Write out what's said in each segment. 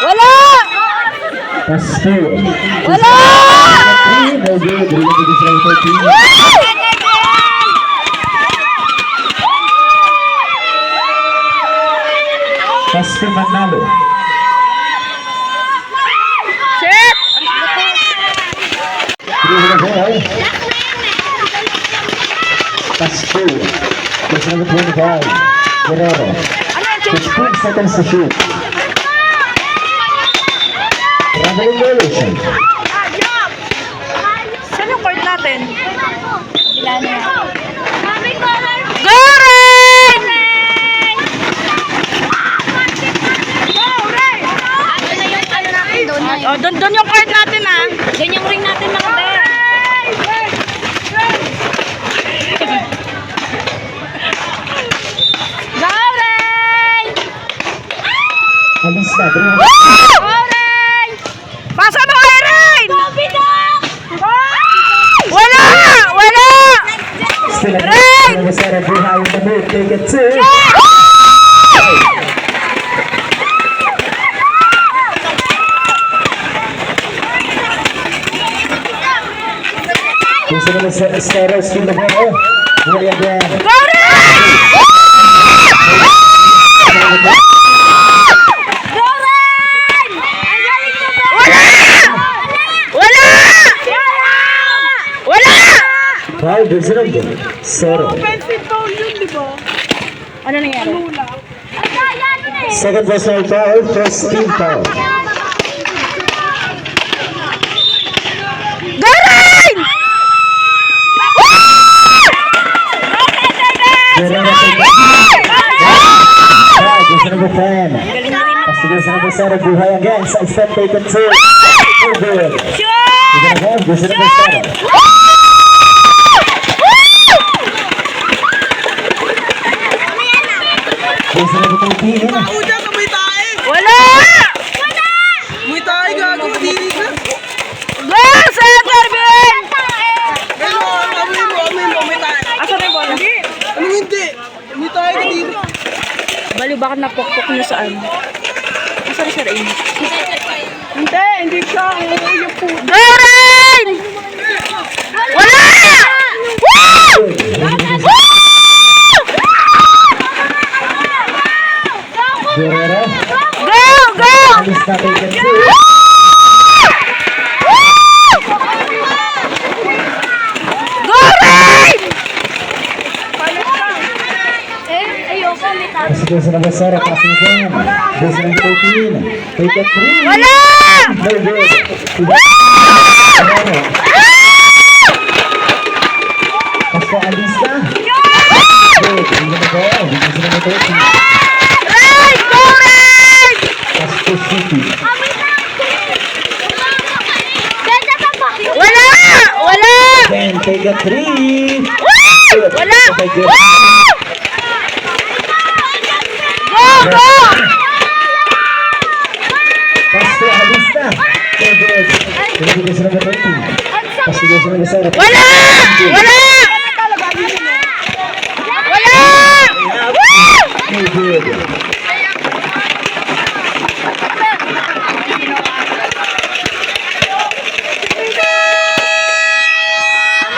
Wala! Pasto. Wala! No good. Rebound sa 13. Pasto Manalo. Chip! Pasto. That's number 25. Guerrero. 15 seconds to shoot. Traveling violation. Saan yung court natin? Goren! Oh, doon yung court natin ah. Doon yung ring natin mga be. Goren! Alis na. Goren! Pasa mo kay Rain! Wala! Wala! Still at Rain! Sarah Buhay in the move. Take it two. Gusto naman sa Sarah Still the ball. Buhay again. Foul, reserve. Zero. Ano nangyari? Second personal foul, first team foul. Goren! Guerrero take it. Foul, gusto number 10. Gusto number Sarah Buhay again. Side step taken two. No good. Gusto number Sarah. Gusto number 13. Wala! May tayo gago, dili ka. Go! Center Ben! Amin mo, may tayo. Asa na yung bola? Ano hindi? May tayo ka dili. Bali, bakit napokpok niya saan? Asa na siya rin? Hindi siya. Yung puto. Goren! Wala! Woo! Woo! Guerrero. Go! Go! Alis na taken two. Goren! Ayoko, may tayo. Gusto number Sarah passing again. Gusto number 13. Take it three. Wala! No good. Pasto alis na. Good. Hindi na ball. Gusto number 13. Right! Goren! Pasto City. Wala! Wala! Then take a three. Woo! Wala! Okay, good. Woo! Go! Go! Pasto alis na. So good. Gusto number 13. Pasto gusto number Sarah. Wala! Wala! Wala! Woo! No good.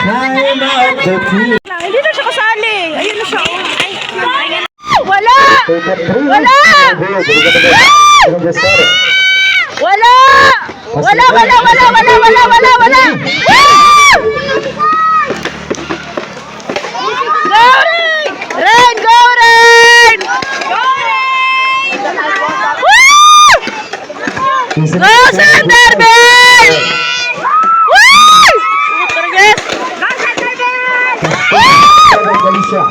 Time out the team. Hindi na siya kasali. Ayun na siya. Wala! Take a three. Wala! No good. Number Sarah. Wala! Wala! Wala! Wala! Wala! Wala! Wala! Wala! Woo! Go! Ren! Go, Ren! Woo! Go, Sander Bell! Woo! Target! Go, Sander Bell! Galicia.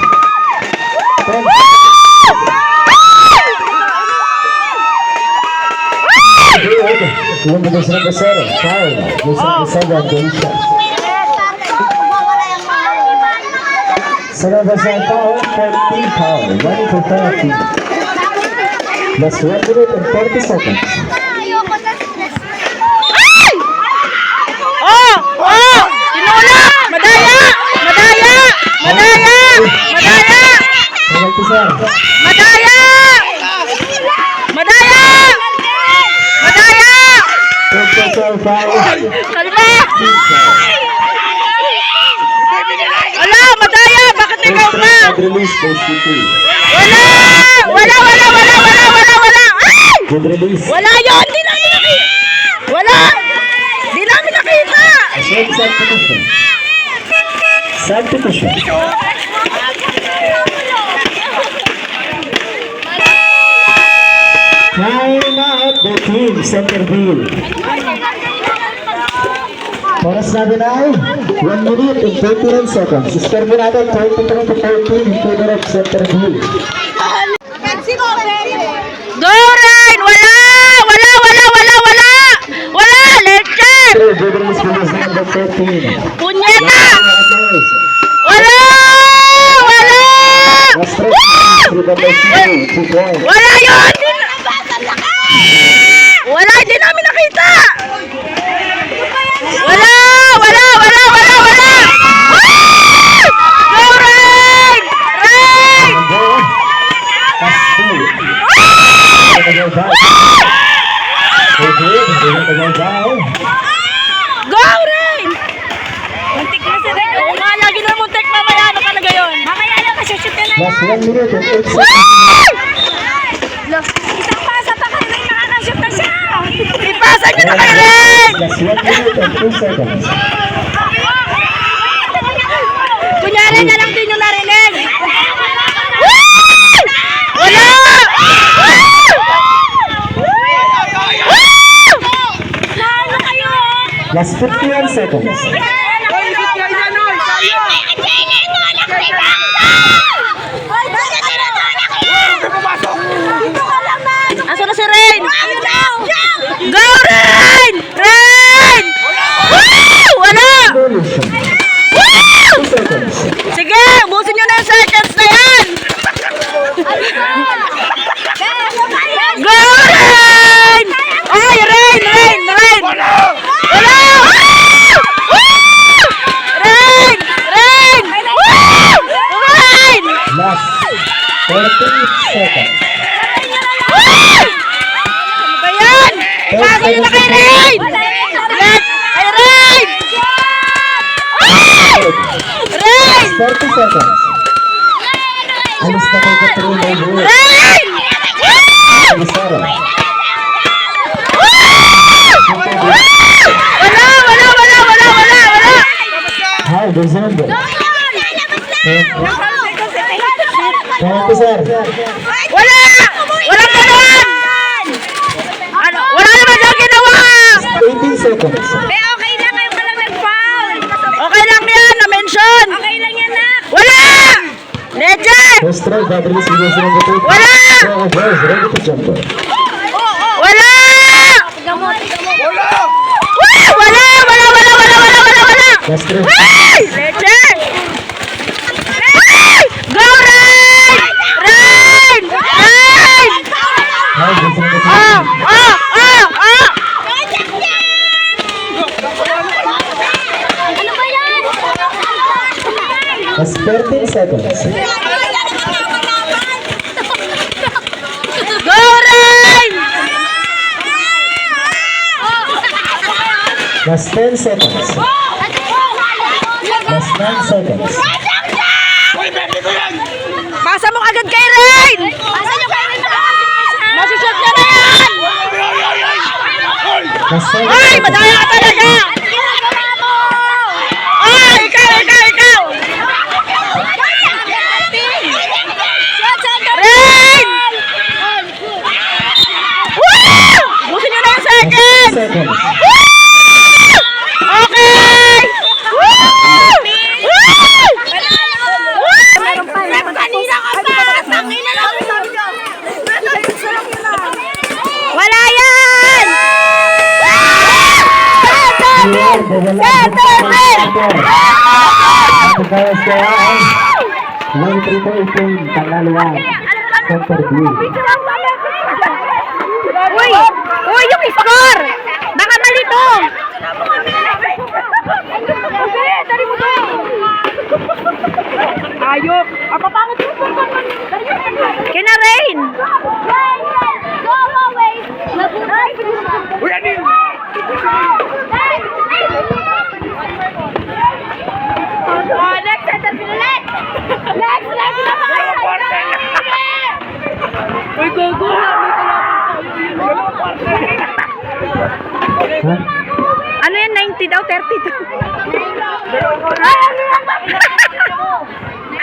One of the number 7. Foul. Gusto number 7. Galicia. Number 7 foul. 14 foul. Running for penalty. Plus 1 minute and 30 seconds. Ay! Oh! Oh! Tinula! Madaya! Madaya! Madaya! Madaya! Penalty, sir. Madaya! foul. Kalma! Wala, madaya! Bakit ikaw First pa? red release, goes to 2. Wala! Wala! Ay! Good release. Wala yun! Di namin nakita! Wala! Di namin nakita! Substitution. Substitution. Time out the team, Centerville. Oras natin ay 1 minute and 29 seconds. Score mo natin 23 to 14 in favor of Centerville. Go, Ryan! Wala! Wala! Leche! Good release for this number 13. Punyeta! Wala! Last try for number 2. 2 points. Wala yun! Wala! Hindi namin nakita! Wala! Go, Ryan! Go, Ryan! Muntik na si Ren. Oo nga, lagi na muntik mamaya. Ano talaga yun? Mamaya lang, masushoot na lang. Last 1 minute and 8 seconds. Isang pasa pa kay Ren, nakakashoot na siya. Ipasa niyo na kay Ryan! Last 1 minute and 2 seconds. Kunyari na lang din yung narinig. Wala! Lalo kayo. Last 51 seconds. Aso na si Rain? Go, Rain! Rain! Wala! Evolution. Woo! 2 seconds. Sige, ubusin nyo na yung seconds na yan! Go, Rain! Ay, Rain! Wala! Rain! Rain! Last 14 seconds. Ano ba yan? Ipasa nyo na kay Rain! Ay, Rain! Rain! 30 seconds. Alis na kay Katrina Wood. Rain! Alisara. Wala! Hi, December. Thank you, sir. Wala! Walang ganun! Ano? Wala naman siyang ginawa! 18 seconds. Okay lang, kayo pa lang nag-foul. Okay lang yan, na-mention! Okay lang yan, nak. Wala! Leche! First try, bad release for this number 2. Wala! So, boys, ready to jump. Wala! Wala! Last try. Ay! Leche! Ay! Go, Rain! Rain! Hi, December 2. Ano ba yan? Last 13 seconds. Go, Rain! Last 10 seconds. Last 9 seconds. Pasa mo agad kay Rain! Asan yung kayo rin Masushoot niya na yan! Last 7 Ay! seconds. Madaya ka talaga! Ay! Ikaw! Rain! Woo! Busin nyo na yung second! 10 seconds. Okay! Woo! Kanina ka pa! Tangina na! Wala yan! Pagkawas kaya ay 1-3-18 Tangaluan Center Blue. Uy, yung score! Baka mali to! Dari mo to! Ayok! Apa pangit yung score? Kina Rain! Go away! Uy, ano yun? Ha? Ano yan? 90 daw? 32?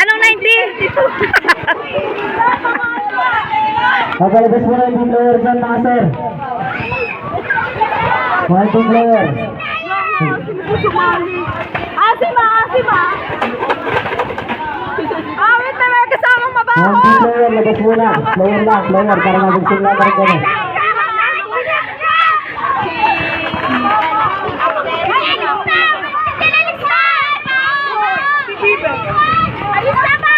Anong 90? Magalabas mo na yung team player dyan mga sir. Mga team player. Asima! Wait na may kasamang Mga mabaho! team player, labas muna. Player lang, player. Para mag-sing lang rin kami. Alis na ba?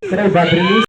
Sir, battery.